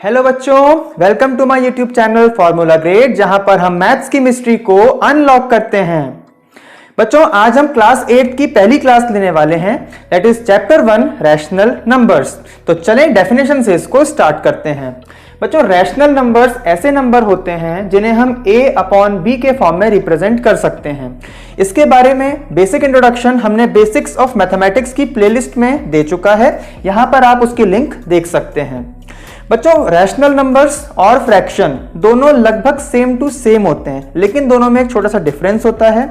Hello बच्चों, welcome to my YouTube channel formula grade, जहां पर हम मैथ्स की मिस्ट्री को अनलॉक करते हैं। बच्चों, आज हम क्लास 8 की पहली क्लास लेने वाले हैं, that is chapter 1 rational numbers. तो चलें डेफिनेशन से इसको स्टार्ट करते हैं। बच्चों, रैशनल नंबर्स ऐसे नंबर होते हैं जिन्हें हम a अपॉन b के फॉर्म में रिप्रेजेंट कर सकते हैं। इसके बारे में बेसिक इंट्रोडक्शन हमने बेसिक्स ऑफ मैथमेटिक्स की प्लेलिस्ट में दे चुका है, यहां पर आप उसकी लिंक देख सकते हैं। बच्चों, रैशनल नंबर्स और फ्रैक्शन दोनों लगभग सेम टू सेम होते हैं, लेकिन दोनों में एक छोटा सा डिफरेंस होता है।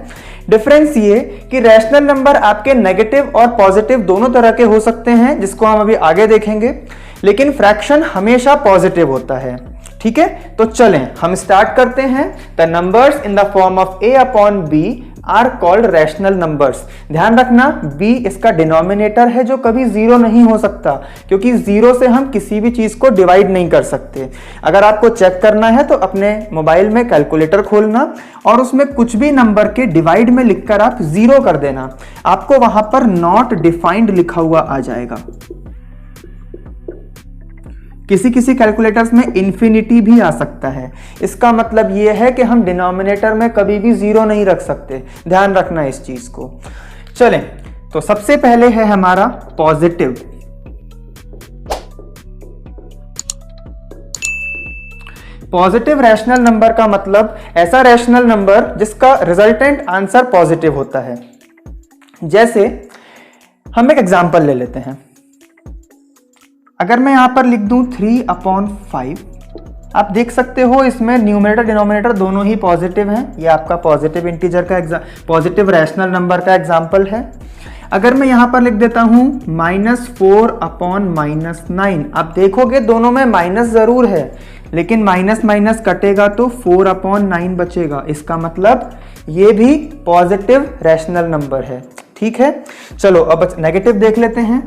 डिफरेंस ये कि रैशनल नंबर आपके नेगेटिव और पॉजिटिव दोनों तरह के हो सकते हैं, जिसको हम अभी आगे देखेंगे, लेकिन फ्रैक्शन हमेशा पॉजिटिव होता है। ठीक है, तो चलें हम स्टार्ट करते हैं। The numbers in the form of a upon b are called rational numbers. ध्यान रखना, b इसका डिनोमिनेटर है जो कभी जीरो नहीं हो सकता, क्योंकि जीरो से हम किसी भी चीज को डिवाइड नहीं कर सकते। अगर आपको चेक करना है तो अपने मोबाइल में कैलकुलेटर खोलना और उसमें कुछ भी नंबर के डिवाइड में लिखकर आप जीरो कर देना, आपको वहां पर नॉट डिफाइंड लिखा हुआ आ जाएगा। किसी किसी कैलकुलेटर्स में इंफिनिटी भी आ सकता है। इसका मतलब यह है कि हम डिनोमिनेटर में कभी भी जीरो नहीं रख सकते, ध्यान रखना इस चीज को। चलें, तो सबसे पहले है हमारा पॉजिटिव। पॉजिटिव रैशनल नंबर का मतलब ऐसा रैशनल नंबर जिसका रिजल्टेंट आंसर पॉजिटिव होता है। जैसे हम एक एग्जांपल ले लेते हैं। अगर मैं यहां पर लिख दूं 3 अपॉन 5, आप देख सकते हो इसमें न्यूमरेटर डिनोमिनेटर दोनों ही पॉजिटिव हैं। ये आपका पॉजिटिव इंटीजर का पॉजिटिव रैशनल नंबर का एग्जांपल है। अगर मैं यहां पर लिख देता हूं -4 अपॉन -9, आप देखोगे दोनों में माइनस जरूर है, लेकिन माइनस माइनस कटेगा तो 4 अपॉन 9 बचेगा। इसका मतलब ये भी पॉजिटिव रैशनल नंबर है। ठीक है, चलो अब नेगेटिव देख लेते हैं।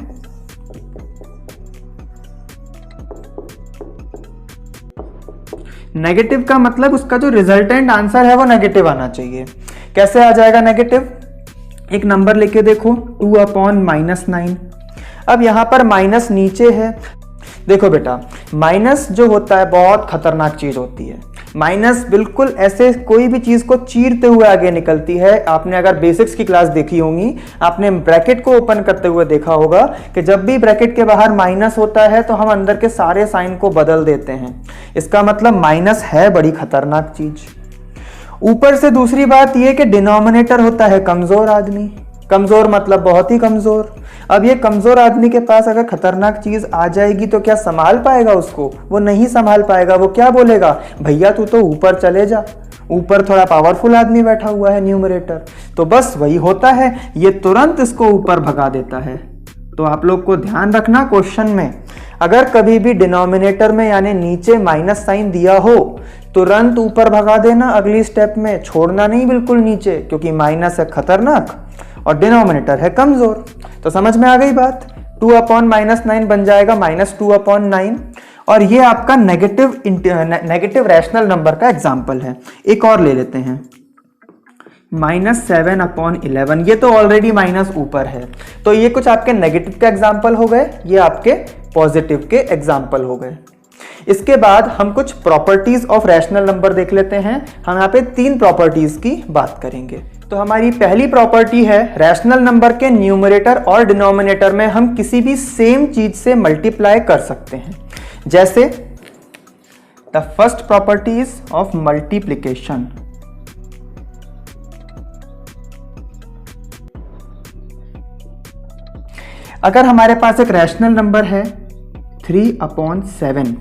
नेगेटिव का मतलब उसका जो रिजल्टेंट आंसर है वो नेगेटिव आना चाहिए। कैसे आ जाएगा नेगेटिव? एक नंबर लेके देखो 2 अपॉन -9। अब यहां पर माइनस नीचे है। देखो बेटा, माइनस जो होता है बहुत खतरनाक चीज होती है। माइनस बिल्कुल ऐसे कोई भी चीज को चीरते हुए आगे निकलती है। आपने अगर बेसिक्स की क्लास देखी होगी, आपने ब्रैकेट को ओपन करते हुए देखा होगा कि जब भी ब्रैकेट के बाहर माइनस होता है तो हम अंदर के सारे साइन को बदल देते हैं। इसका मतलब माइनस है बड़ी खतरनाक चीज। ऊपर से दूसरी बात यह कि डिनोमिनेटर होता है कमजोर आदमी। कमजोर मतलब बहुत ही कमजोर। अब ये कमजोर आदमी के पास अगर खतरनाक चीज आ जाएगी तो क्या संभाल पाएगा उसको? वो नहीं संभाल पाएगा। वो क्या बोलेगा, भैया तू तो ऊपर चले जा, ऊपर थोड़ा पावरफुल आदमी बैठा हुआ है न्यूमरेटर। तो बस वही होता है, ये तुरंत इसको ऊपर भगा देता है। तो आप लोग को ध्यान रखना, क्वेश्चन में अगर कभी भी डिनोमिनेटर में यानी नीचे माइनस साइन दिया हो, तुरंत ऊपर भगा देना अगली स्टेप में, छोड़ना नहीं बिल्कुल नीचे, क्योंकि माइनस है खतरनाक और डिनोमिनेटर है कमजोर। तो समझ में आ गई बात। 2 अपॉन -9 बन जाएगा -2 अपॉन 9, और ये आपका नेगेटिव रैशनल नंबर का एग्जाम्पल है। एक और ले लेते हैं -7 अपॉन 11। ये तो ऑलरेडी माइनस ऊपर है, तो ये कुछ आपके नेगेटिव के एग्जाम्पल हो गए, ये आपके पॉजिटिव के एग्जाम्पल हो गए। इसके बाद हम कुछ प्रॉपर्टीज ऑफ रैशनल नंबर देख लेते हैं। हम यहाँ पे 3 प्रॉपर्टीज की बात करेंगे। तो हमारी पहली प्रॉपर्टी है, रैशनल नंबर के न्यूमरेटर और डिनोमिनेटर में हम किसी भी सेम चीज से मल्टीप्लाई कर सकते हैं। जैसे the first property is of multiplication. अगर हमारे पास एक रैशनल नंबर है 3 अपॉन 7,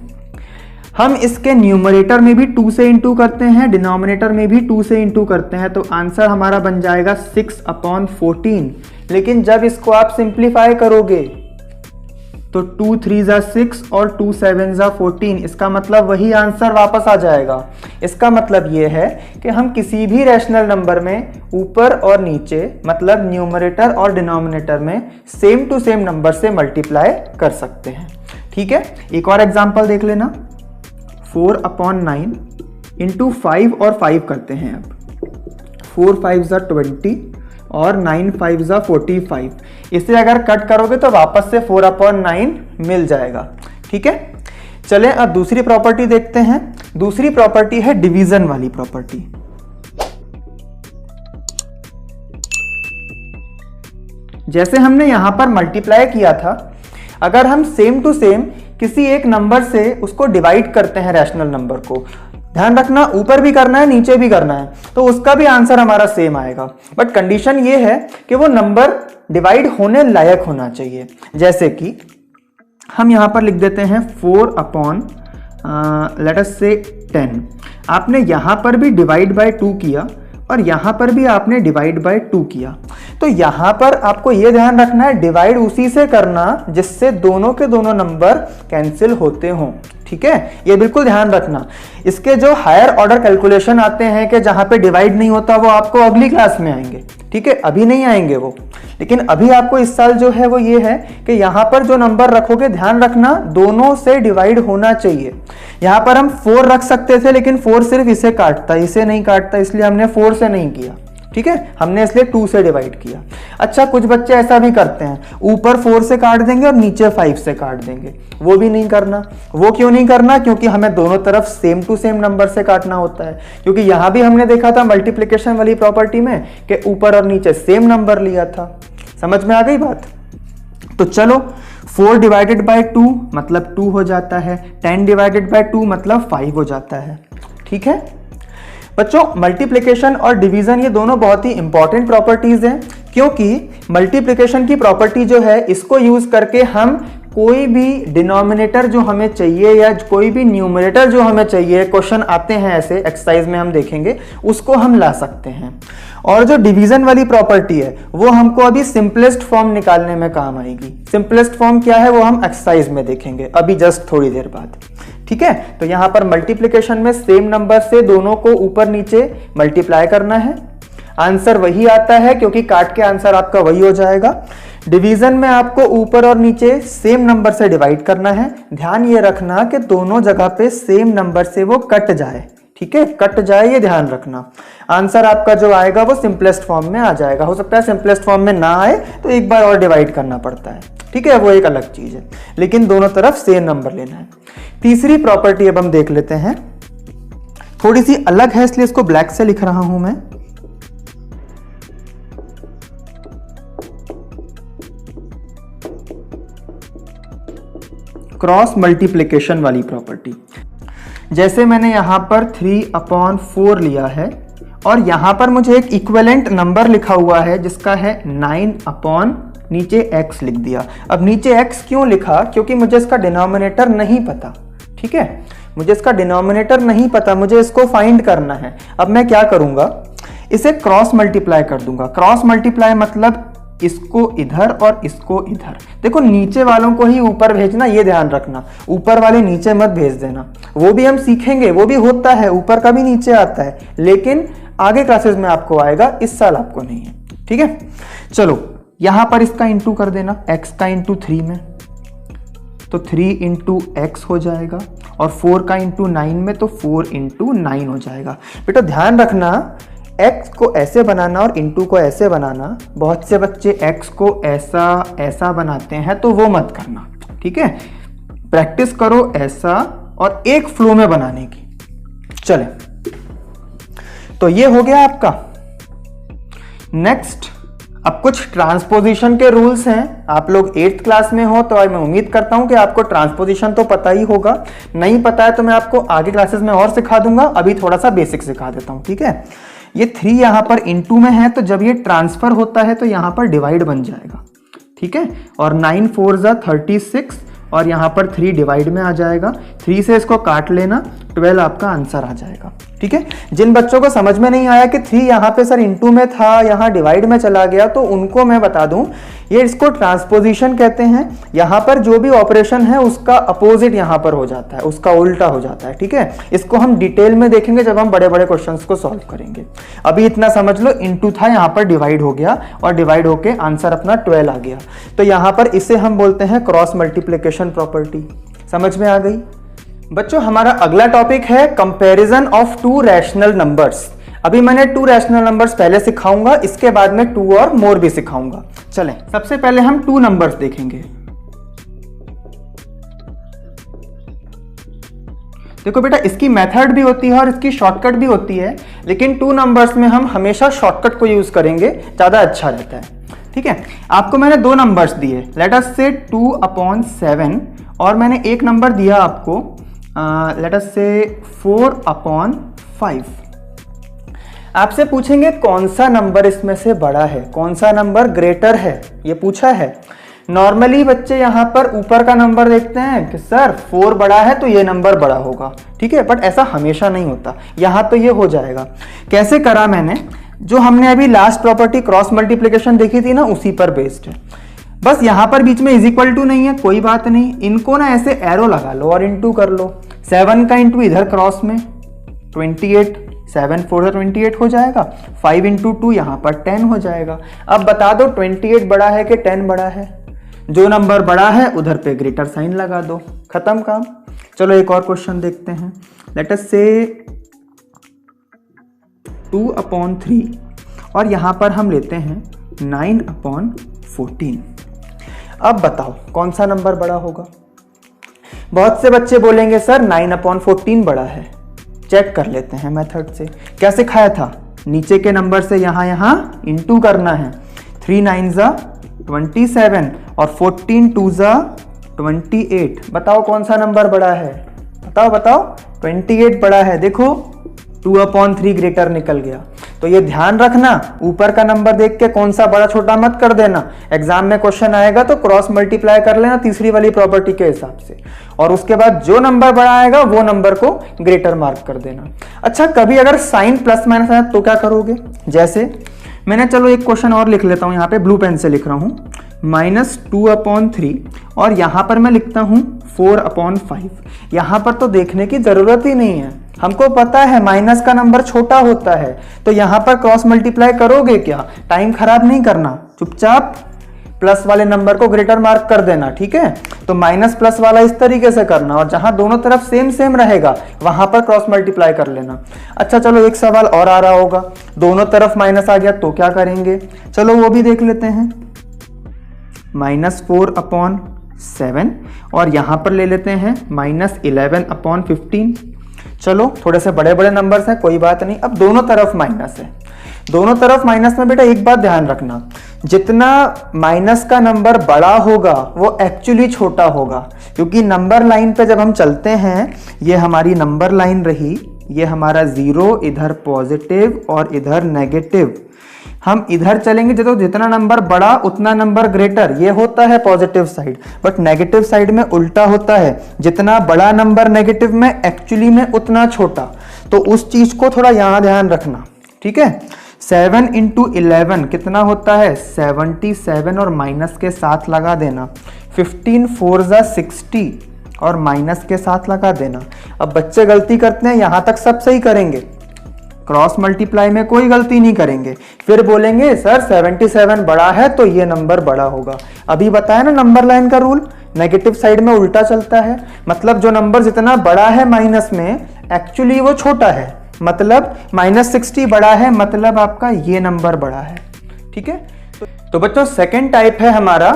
हम इसके न्यूमरेटर में भी 2 से इंटू करते हैं, डिनोमिनेटर में भी 2 से इंटू करते हैं, तो आंसर हमारा बन जाएगा 6 अपॉन 14। लेकिन जब इसको आप सिंप्लीफाई करोगे तो 2 3 जा 6 और 2 7 जा 14, इसका मतलब वही आंसर वापस आ जाएगा। इसका मतलब यह है कि हम किसी भी रैशनल नंबर में ऊपर और नीचे मतलब न्यूमरेटर और डिनोमिनेटर में सेम टू सेम नंबर से मल्टीप्लाई कर सकते हैं। ठीक है, एक और एग्जांपल देख लेना। 4 अपॉन 9 इंटू 5 और 5 करते हैं। अब 4 5 जा 20 और 9 5 जा 45। इसे अगर कट करोगे तो वापस से 4 अपॉन 9 मिल जाएगा। ठीक है, चलें अब दूसरी प्रॉपर्टी देखते हैं। दूसरी प्रॉपर्टी है डिवीजन वाली प्रॉपर्टी। जैसे हमने यहां पर मल्टीप्लाई किया था, अगर हम सेम टू सेम किसी एक नंबर से उसको डिवाइड करते हैं रैशनल नंबर को, ध्यान रखना ऊपर भी करना है नीचे भी करना है, तो उसका भी आंसर हमारा सेम आएगा। बट कंडीशन ये है कि वो नंबर डिवाइड होने लायक होना चाहिए। जैसे कि हम यहां पर लिख देते हैं 4 अपॉन लेट अस से 10। आपने यहां पर भी डिवाइड बाय 2 किया और यहां पर भी आपने डिवाइड बाय 2 किया। तो यहां पर आपको यह ध्यान रखना है डिवाइड उसी से करना जिससे दोनों के दोनों नंबर कैंसिल होते हों। ठीक है, ये बिल्कुल ध्यान रखना। इसके जो हायर ऑर्डर कैलकुलेशन आते हैं कि जहां पे डिवाइड नहीं होता, वो आपको अगली क्लास में आएंगे। ठीक है, अभी नहीं आएंगे वो। लेकिन अभी आपको इस साल जो है वो ये है कि यहां पर जो नंबर रखोगे ध्यान रखना दोनों से डिवाइड होना चाहिए। यहां पर हम 4 रख सकते थे, लेकिन 4 सिर्फ इसे काटता, इसे नहीं काटता, इसलिए हमने 4 से नहीं किया। ठीक है, हमने इसलिए 2 से डिवाइड किया। अच्छा, कुछ बच्चे ऐसा भी करते हैं, ऊपर 4 से काट देंगे और नीचे 5 से काट देंगे। वो भी नहीं करना। वो क्यों नहीं करना? क्योंकि हमें दोनों तरफ सेम टू सेम नंबर से काटना होता है। क्योंकि यहां भी हमने देखा था मल्टीप्लिकेशन वाली प्रॉपर्टी में कि ऊपर और नीचे सेम नंबर लिया था। समझ में आ गई बात? तो चलो, 4 डिवाइडेड बाय 2 मतलब 2 हो जाता है, 10 डिवाइडेड बाय 2 मतलब 5 हो जाता है। ठीक है बच्चों, मल्टीप्लिकेशन और डिवीजन ये दोनों बहुत ही इंपॉर्टेंट प्रॉपर्टीज हैं, क्योंकि मल्टीप्लिकेशन की प्रॉपर्टी जो है इसको यूज करके हम कोई भी डिनोमिनेटर जो हमें चाहिए या कोई भी न्यूमरेटर जो हमें चाहिए, क्वेश्चन आते हैं ऐसे एक्सरसाइज में हम देखेंगे, उसको हम ला सकते हैं। और जो डिवीजन वाली प्रॉपर्टी है वो हमको अभी सिंपलेस्ट फॉर्म निकालने में काम आएगी। सिंपलेस्ट फॉर्म क्या है वो हम एक्सरसाइज में देखेंगे अभी जस्ट थोड़ी देर बाद। ठीक है, तो यहां पर मल्टीप्लिकेशन में सेम नंबर से दोनों को ऊपर नीचे मल्टीप्लाई करना है, आंसर वही आता है क्योंकि काट के आंसर आपका वही हो जाएगा। डिवीजन में आपको ऊपर और नीचे सेम नंबर से डिवाइड करना है। ध्यान ये रखना कि दोनों जगह पे सेम नंबर से वो कट जाए। ठीक है, कट जाए ये ध्यान रखना। आंसर आपका जो आएगा वो सिंपलेस्ट फॉर्म में आ जाएगा। हो सकता है सिंपलेस्ट फॉर्म में ना आए तो एक बार और डिवाइड करना पड़ता है। ठीक है, वो एक अलग चीज है, लेकिन दोनों तरफ सेम नंबर लेना है। तीसरी प्रॉपर्टी अब हम देख लेते हैं, थोड़ी सी अलग है इसलिए इसको ब्लैक से लिख रहा हूं मैं। क्रॉस मल्टीप्लिकेशन वाली प्रॉपर्टी। जैसे मैंने यहां पर 3/4 लिया है और यहां पर मुझे एक इक्विवेलेंट नंबर लिखा हुआ है जिसका है 9/ नीचे x लिख दिया। अब नीचे x क्यों लिखा? क्योंकि मुझे इसका डिनोमिनेटर नहीं पता। ठीक है, मुझे इसका डिनोमिनेटर नहीं पता, मुझे इसको फाइंड करना है। अब मैं क्या करूंगा, इसे क्रॉस मल्टीप्लाई कर दूंगा। क्रॉस मल्टीप्लाई मतलब इसको इधर और इसको इधर। देखो, नीचे वालों को ही ऊपर भेजना, ये ध्यान रखना, ऊपर वाले नीचे मत भेज देना। वो भी हम सीखेंगे, वो भी होता है, ऊपर का भी नीचे आता है, लेकिन आगे क्लासेस में आपको आएगा, इस साल आपको नहीं है। ठीक है, चलो यहां पर इसका इंटू कर देना, x का इंटू 3 में, तो 3 इंटू x हो जाएगा, और 4 का इंटू 9 में तो 4 इंटू 9 हो जाएगा। बेटा ध्यान रखना, x को ऐसे बनाना और इंटू को ऐसे बनाना, बहुत से बच्चे x को ऐसा ऐसा बनाते हैं, तो वो मत करना। ठीक है, प्रैक्टिस करो ऐसा और एक फ्लो में बनाने की। चले, तो ये हो गया आपका। नेक्स्ट, अब कुछ ट्रांसपोजिशन के रूल्स हैं। आप लोग 8th क्लास में हो तो मैं उम्मीद करता हूं कि आपको ट्रांसपोजिशन तो पता ही होगा। नहीं पता है तो मैं आपको आगे क्लासेस में और सिखा दूंगा, अभी थोड़ा सा बेसिक सिखा देता हूं। ठीक है, ये 3 यहां पर इंटू में है, तो जब ये ट्रांसफर होता है तो यहां पर डिवाइड बन जाएगा। ठीक है, और 9 4 जा 36 और यहां पर 3 डिवाइड में आ जाएगा। 3 से इसको काट लेना, 12 आपका आंसर आ जाएगा। ठीक है, जिन बच्चों को समझ में नहीं आया कि 3 यहाँ पे सर इंटू में था, यहाँ डिवाइड में चला गया, तो उनको मैं बता दूं, ये इसको ट्रांसपोजिशन कहते हैं। यहाँ पर जो भी ऑपरेशन है उसका अपोजिट यहाँ पर हो जाता है, उसका उल्टा हो जाता है। ठीक है, इसको हम डिटेल में देखेंगे जब हम बड़े बड़े क्वेश्चंस को सॉल्व करेंगे। अभी इतना समझ लो, इंटू था, यहाँ पर डिवाइड हो गया और डिवाइड होके आंसर अपना 12 आ गया। तो यहाँ पर इसे हम बोलते हैं क्रॉस मल्टीप्लिकेशन प्रॉपर्टी। समझ में आ गई बच्चों? हमारा अगला टॉपिक है कंपैरिजन ऑफ 2 रैशनल नंबर्स। अभी मैंने 2 रैशनल नंबर्स पहले सिखाऊंगा, इसके बाद में 2 और मोर भी सिखाऊंगा। चलें, सबसे पहले हम 2 नंबर्स देखेंगे। देखो बेटा, इसकी मेथड भी होती है और इसकी शॉर्टकट भी होती है, लेकिन 2 नंबर्स में हम हमेशा शॉर्टकट को यूज करेंगे, ज़्यादा अच्छा रहता है। ठीक है, आपको मैंने 2 नंबर्स दिए, लेट अस से 2/7 और मैंने एक नंबर दिया आपको लेट अस से 4/5। आपसे पूछेंगे कौन सा नंबर इसमें से बड़ा है, कौन सा नंबर ग्रेटर है, ये पूछा है। नॉर्मली बच्चे यहाँ पर ऊपर का नंबर देखते हैं कि सर 4 बड़ा है तो ये नंबर बड़ा होगा, ठीक है, बट ऐसा हमेशा नहीं होता। यहाँ तो ये हो जाएगा। कैसे करा मैंने, जो हमने अभी लास्ट प्रॉपर्टी क्रॉस मल्टीप्लिकेशन देखी थी ना, उसी पर बेस्ड है। बस यहाँ पर बीच में इज इक्वल टू नहीं है, कोई बात नहीं, इनको ना ऐसे एरो लगा लो और इंटू कर लो। 7 का इंटू इधर क्रॉस में 28, 7 4 28 हो जाएगा। 5 इंटू 2 यहाँ पर 10 हो जाएगा। अब बता दो 28 बड़ा है कि 10 बड़ा है। जो नंबर बड़ा है उधर पे ग्रेटर साइन लगा दो, खत्म काम। चलो एक और क्वेश्चन देखते हैं। लेट अस से 2/3 और यहाँ पर हम लेते हैं 9/14। अब बताओ कौन सा नंबर बड़ा होगा। बहुत से बच्चे बोलेंगे सर 9/14 बड़ा है। चेक कर लेते हैं मेथड से। क्या सिखाया था, नीचे के नंबर से यहाँ इंटू करना है। 3 9 27 और 14 2 28। बताओ कौन सा नंबर बड़ा है, बताओ 28 बड़ा है। देखो 2/3 ग्रेटर निकल गया। तो ये ध्यान रखना, ऊपर का नंबर देख के कौन सा बड़ा छोटा मत कर देना। एग्जाम में क्वेश्चन आएगा तो क्रॉस मल्टीप्लाई कर लेना तीसरी वाली प्रॉपर्टी के हिसाब से, और उसके बाद जो नंबर बड़ा आएगा वो नंबर को ग्रेटर मार्क कर देना। अच्छा, कभी अगर साइन प्लस माइनस आए तो क्या करोगे, जैसे मैंने, चलो एक क्वेश्चन और लिख लेता हूं, यहाँ पे ब्लू पेन से लिख रहा हूं, -2/3 और यहाँ पर मैं लिखता हूं 4/5। यहाँ पर तो देखने की जरूरत ही नहीं है, हमको पता है माइनस का नंबर छोटा होता है, तो यहाँ पर क्रॉस मल्टीप्लाई करोगे क्या, टाइम खराब नहीं करना, चुपचाप प्लस वाले नंबर को ग्रेटर मार्क कर देना। ठीक है, तो माइनस प्लस वाला इस तरीके से करना, और जहां दोनों तरफ सेम सेम रहेगा वहां पर क्रॉस मल्टीप्लाई कर लेना। अच्छा चलो, एक सवाल और आ रहा होगा, दोनों तरफ माइनस आ गया तो क्या करेंगे, चलो वो भी देख लेते हैं। -4/7 और यहां पर ले लेते हैं -11/15। चलो थोड़े से बड़े बड़े नंबर्स हैं, कोई बात नहीं। अब दोनों तरफ माइनस है, दोनों तरफ माइनस में बेटा एक बात ध्यान रखना, जितना माइनस का नंबर बड़ा होगा वो एक्चुअली छोटा होगा, क्योंकि नंबर लाइन पे जब हम चलते हैं, ये हमारी नंबर लाइन रही, ये हमारा 0, इधर पॉजिटिव और इधर नेगेटिव। हम इधर चलेंगे तो जितना नंबर बड़ा उतना नंबर ग्रेटर, ये होता है positive side, but negative side में उल्टा होता है, जितना बड़ा नंबर नेगेटिव में एक्चुअली में उतना छोटा। तो उस चीज को थोड़ा यहां ध्यान रखना, ठीक है। 7 × 11 कितना होता है, 77 और माइनस के साथ लगा देना। 15 4 60 और माइनस के साथ लगा देना। अब बच्चे गलती करते हैं, यहां तक सब सही करेंगे, क्रॉस मल्टीप्लाई में कोई गलती नहीं करेंगे, फिर बोलेंगे सर 77 बड़ा है तो ये नंबर बड़ा होगा। अभी बताया ना नंबर लाइन का रूल, नेगेटिव साइड में उल्टा चलता है, मतलब जो नंबर जितना बड़ा है माइनस में एक्चुअली वो छोटा है, मतलब -60 बड़ा है, मतलब आपका ये नंबर बड़ा है। ठीक है, तो बच्चों सेकेंड टाइप है हमारा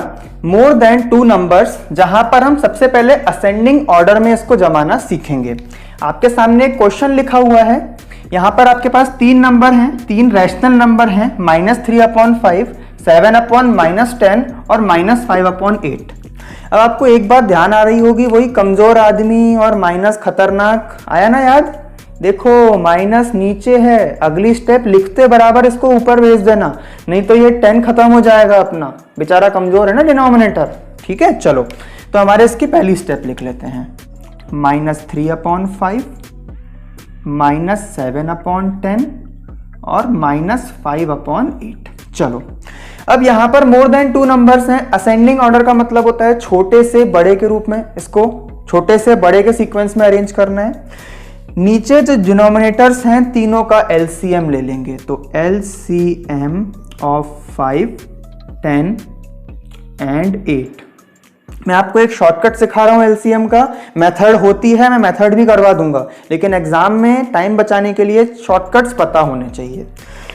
मोर देन 2 नंबर्स, जहां पर हम सबसे पहले असेंडिंग ऑर्डर में इसको जमाना सीखेंगे। आपके सामने एक क्वेश्चन लिखा हुआ है, यहां पर आपके पास 3 नंबर हैं, 3 रैशनल नंबर हैं, -3/5, 7/-10 और -5/8। अब आपको एक बात ध्यान आ रही होगी, वही कमजोर आदमी और माइनस खतरनाक, आया ना याद। देखो माइनस नीचे है, अगली स्टेप लिखते बराबर इसको ऊपर भेज देना, नहीं तो ये 10 खत्म हो जाएगा अपना, बेचारा कमजोर है ना डिनोमिनेटर। ठीक है, चलो तो हमारे इसकी पहली स्टेप लिख लेते हैं, -3/5, -7/10 और -5/8। चलो अब यहां पर मोर देन 2 नंबर्स हैं, असेंडिंग ऑर्डर का मतलब होता है छोटे से बड़े के रूप में, इसको छोटे से बड़े के सीक्वेंस में अरेंज करना है। नीचे जो डिनोमिनेटर्स हैं तीनों का एलसीएम ले लेंगे, तो एलसीएम ऑफ 5, 10 एंड 8। मैं आपको एक शॉर्टकट सिखा रहा हूं एलसीएम का, मेथड होती है, मैं मेथड भी करवा दूंगा, लेकिन एग्जाम में टाइम बचाने के लिए शॉर्टकट्स पता होने चाहिए।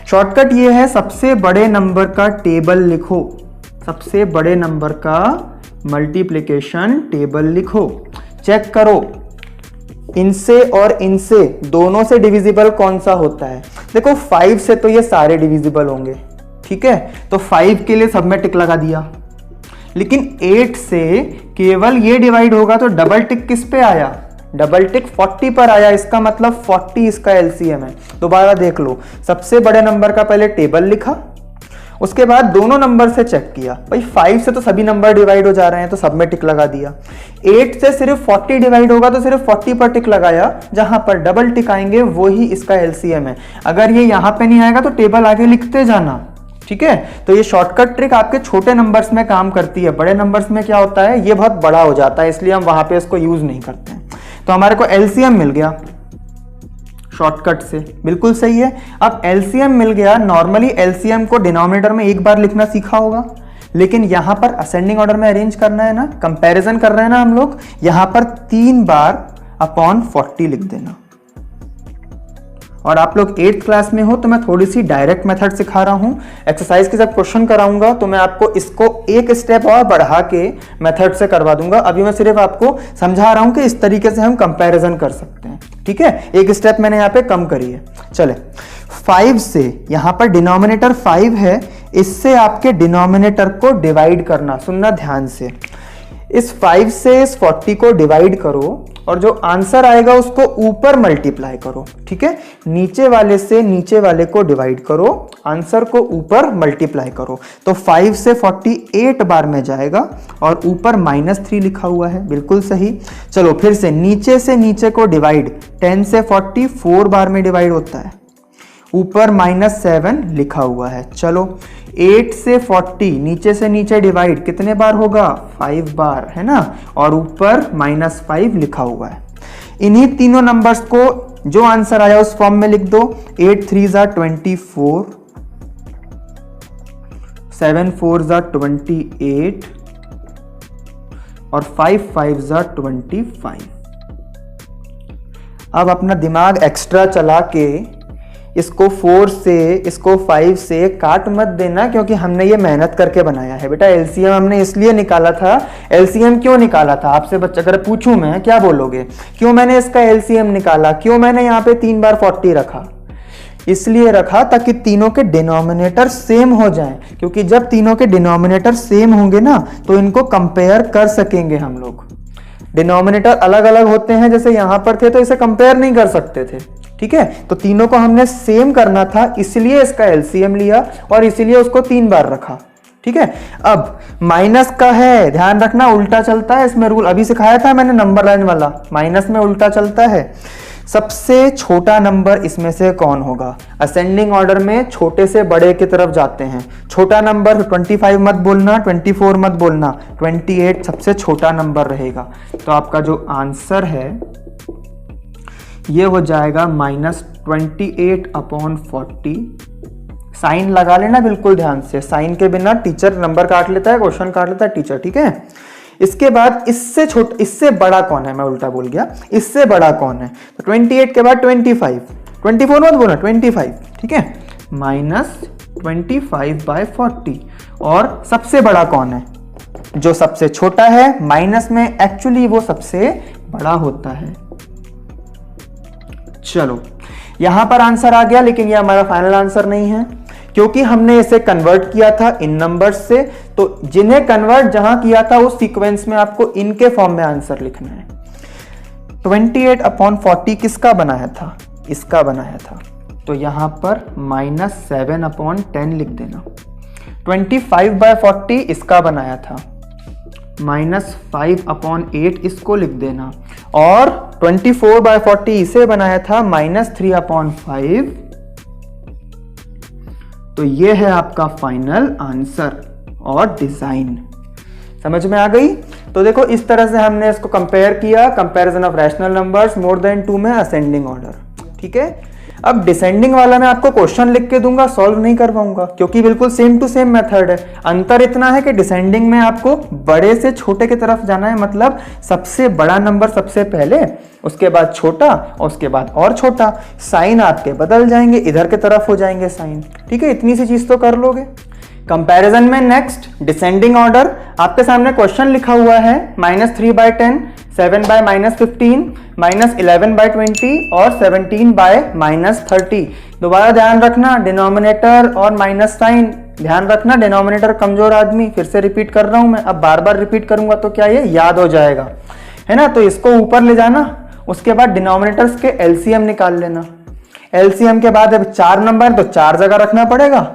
शॉर्टकट ये है, सबसे बड़े नंबर का टेबल लिखो, सबसे बड़े नंबर का मल्टीप्लिकेशन टेबल लिखो, चेक करो इनसे और इनसे दोनों से डिविजिबल कौन सा होता है? देखो 5 से तो ये सारे डिविजिबल होंगे, ठीक है, तो 5 के लिए सब में टिक लगा दिया। लेकिन 8 से केवल ये डिवाइड होगा तो डबल टिक किस पे आया? डबल टिक 40 पर आया, इसका मतलब 40 इसका एलसीएम है। दोबारा देख लो, सबसे बड़े नंबर का पहले टेबल लिखा, उसके बाद दोनों नंबर से चेक किया, भाई 5 से तो सभी नंबर डिवाइड हो जा रहे हैं तो सब में टिक लगा दिया। 8 से सिर्फ 40 डिवाइड होगा तो सिर्फ 40 पर टिक लगाया, जहां पर डबल टिक आएंगे वो ही इसका एलसीएम है। अगर ये यहां पे नहीं आएगा तो टेबल आगे लिखते जाना, ठीक है। तो ये शॉर्टकट ट्रिक आपके छोटे नंबर्स में काम करती है, बड़े नंबर्स में क्या होता है, ये बहुत बड़ा हो जाता है, इसलिए हम वहां पे इसको यूज नहीं करते हैं। तो हमारे को एलसीएम मिल गया शॉर्टकट से, बिल्कुल सही है। अब एलसीएम मिल गया, नॉर्मली एलसीएम को डिनोमिनेटर में एक बार लिखना सीखा होगा, लेकिन यहां पर असेंडिंग ऑर्डर में अरेंज करना है ना, कंपैरिजन कर रहे हैं ना हम लोग, यहां पर 3 बार अपॉन 40 लिख देना। और आप लोग 8th क्लास में हो तो मैं थोड़ी सी डायरेक्ट मेथड सिखा रहा हूं। एक्सरसाइज के जब क्वेश्चन कराऊंगा तो मैं आपको इसको एक स्टेप और बढ़ा के मेथड से करवा दूंगा। अभी मैं सिर्फ आपको समझा रहा हूं कि इस तरीके से हम कंपैरिजन कर सकते हैं, ठीक है। एक स्टेप मैंने यहाँ पे कम करी है। चले 5 से, यहां पर डिनोमिनेटर 5 है, इससे आपके डिनोमिनेटर को डिवाइड करना, सुनना ध्यान से। इस 5 से इस 40 को डिवाइड करो और जो आंसर आएगा उसको ऊपर मल्टीप्लाई करो, ठीक है। नीचे वाले से नीचे वाले को डिवाइड करो, आंसर को ऊपर मल्टीप्लाई करो, तो 5 से 48 बार में जाएगा और ऊपर -3 लिखा हुआ है, बिल्कुल सही। चलो फिर से नीचे को डिवाइड, 10 से 44 बार में डिवाइड होता है, ऊपर -7 लिखा हुआ है। चलो 8 से 40 नीचे से नीचे डिवाइड कितने बार होगा? 5 बार, है ना, और ऊपर -5 लिखा हुआ है। इन्हीं तीनों नंबर्स को जो आंसर आया उस फॉर्म में लिख दो। 8 3 ज़ा 24, 7 4 ज़ा 28 और 5 5 ज़ा 25। अब अपना दिमाग एक्स्ट्रा चला के इसको 4 से, इसको 5 से काट मत देना, क्योंकि हमने ये मेहनत करके बनाया है बेटा। एलसीएम हमने इसलिए निकाला था। एलसीएम क्यों निकाला था आपसे बच्चा अगर पूछूं मैं, क्या बोलोगे? क्यों मैंने इसका एलसीएम निकाला, क्यों मैंने यहाँ पे 3 बार 40 रखा? इसलिए रखा ताकि तीनों के डिनोमिनेटर सेम हो जाएं, क्योंकि जब तीनों के डिनोमिनेटर सेम होंगे ना तो इनको कंपेयर कर सकेंगे हम लोग। डिनोमिनेटर अलग अलग होते हैं, जैसे यहां पर थे तो इसे कंपेयर नहीं कर सकते थे, ठीक है। तो तीनों को हमने सेम करना था, इसलिए इसका एलसीएम लिया और इसीलिए उसको 3 बार रखा, ठीक है। अब माइनस का है, ध्यान रखना उल्टा चलता है इसमें रूल, अभी सिखाया था मैंने नंबर लाइन वाला, माइनस में उल्टा चलता है। सबसे छोटा नंबर इसमें से कौन होगा? असेंडिंग ऑर्डर में छोटे से बड़े की तरफ जाते हैं। छोटा नंबर 25 मत बोलना, 24 मत बोलना, 28 सबसे छोटा नंबर रहेगा। तो आपका जो आंसर है ये हो जाएगा -28/40। साइन लगा लेना बिल्कुल ध्यान से, साइन के बिना टीचर नंबर काट लेता है, क्वेश्चन काट लेता है टीचर, ठीक है। इसके बाद इससे छोटा, इससे बड़ा कौन है? मैं उल्टा बोल गया, इससे बड़ा कौन है? तो 28 के बाद 25, 24 मत बोलना, 25, ठीक है, -25/40। और सबसे बड़ा कौन है? जो सबसे छोटा है, माइनस में एक्चुअली वो सबसे बड़ा होता है। चलो यहां पर आंसर आ गया, लेकिन ये हमारा फाइनल आंसर नहीं है, क्योंकि हमने इसे कन्वर्ट किया था इन नंबर्स से। तो जिन्हें कन्वर्ट जहां किया था उस सीक्वेंस में आपको इनके फॉर्म में आंसर लिखना है। 28/40 किसका बनाया था? इसका बनाया था, तो यहां पर -7/10 लिख देना। 25/40 इसका बनाया था, -5/8 इसको लिख देना। और 24/40 इसे बनाया था, -3/5। तो ये है आपका फाइनल आंसर और डिजाइन। समझ में आ गई? तो देखो इस तरह से हमने इसको कंपेयर किया, comparison of rational numbers more than 2 में असेंडिंग ऑर्डर, ठीक है। अब डिसेंडिंग वाला मैं आपको क्वेश्चन लिख के दूंगा, सॉल्व नहीं करवाऊंगा, क्योंकि बिल्कुल सेम टू सेम मेथड है। अंतर इतना है कि डिसेंडिंग में आपको बड़े से छोटे की तरफ जाना है, मतलब सबसे बड़ा नंबर सबसे पहले, उसके बाद छोटा और उसके बाद और छोटा। साइन आपके बदल जाएंगे, इधर की तरफ हो जाएंगे साइन, ठीक है। इतनी सी चीज तो कर लोगे। कंपैरिजन में नेक्स्ट डिसेंडिंग ऑर्डर, आपके सामने क्वेश्चन लिखा हुआ है, -3/10, 7/-15, -11/20 और 17/-30। दोबारा ध्यान रखना, डिनोमिनेटर और माइनस साइन, ध्यान रखना डिनोमिनेटर कमजोर आदमी, फिर से रिपीट कर रहा हूं मैं, अब बार बार रिपीट करूंगा तो क्या ये याद हो जाएगा, है ना। तो इसको ऊपर ले जाना, उसके बाद डिनोमिनेटर्स के एलसीएम निकाल लेना। एलसीएम के बाद अब 4 नंबर तो 4 जगह रखना पड़ेगा,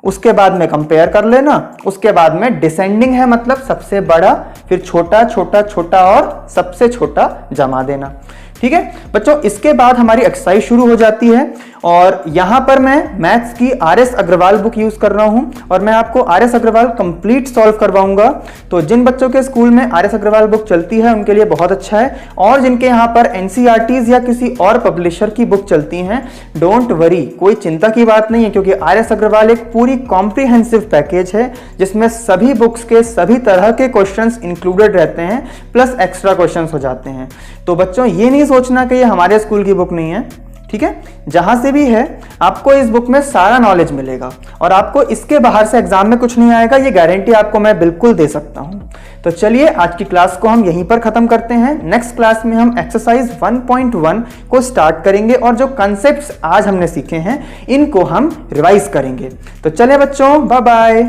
उसके बाद में कंपेयर कर लेना, उसके बाद में डिसेंडिंग है मतलब सबसे बड़ा, फिर छोटा छोटा छोटा और सबसे छोटा जमा देना। ठीक है बच्चों, इसके बाद हमारी एक्सरसाइज शुरू हो जाती है और यहां पर मैं मैथ्स की आरएस अग्रवाल बुक यूज कर रहा हूं और मैं आपको आरएस अग्रवाल कंप्लीट सॉल्व करवाऊंगा। तो जिन बच्चों के स्कूल में आरएस अग्रवाल बुक चलती है उनके लिए बहुत अच्छा है, और जिनके यहां पर एनसीईआरटीज या किसी और पब्लिशर की बुक चलती हैं, डोंट वरी, कोई चिंता की बात नहीं है, क्योंकि आरएस अग्रवाल एक पूरी कॉम्प्रिहेंसिव पैकेज है जिसमें सभी बुक्स के सभी तरह के क्वेश्चंस इंक्लूडेड रहते हैं, प्लस एक्स्ट्रा क्वेश्चंस हो जाते हैं। तो बच्चों ये नहीं सोचना कि ये हमारे स्कूल की बुक नहीं है, ठीक है, जहां से भी है आपको इस बुक में सारा नॉलेज मिलेगा और आपको इसके बाहर से एग्जाम में कुछ नहीं आएगा, ये गारंटी आपको मैं बिल्कुल दे सकता हूं। तो चलिए आज की क्लास को हम यहीं पर खत्म करते हैं। नेक्स्ट क्लास में हम एक्सरसाइज 1.1 को स्टार्ट करेंगे और जो कॉन्सेप्ट्स आज हमने सीखे हैं इनको हम रिवाइज करेंगे। तो चलिए बच्चों, बाय बाय।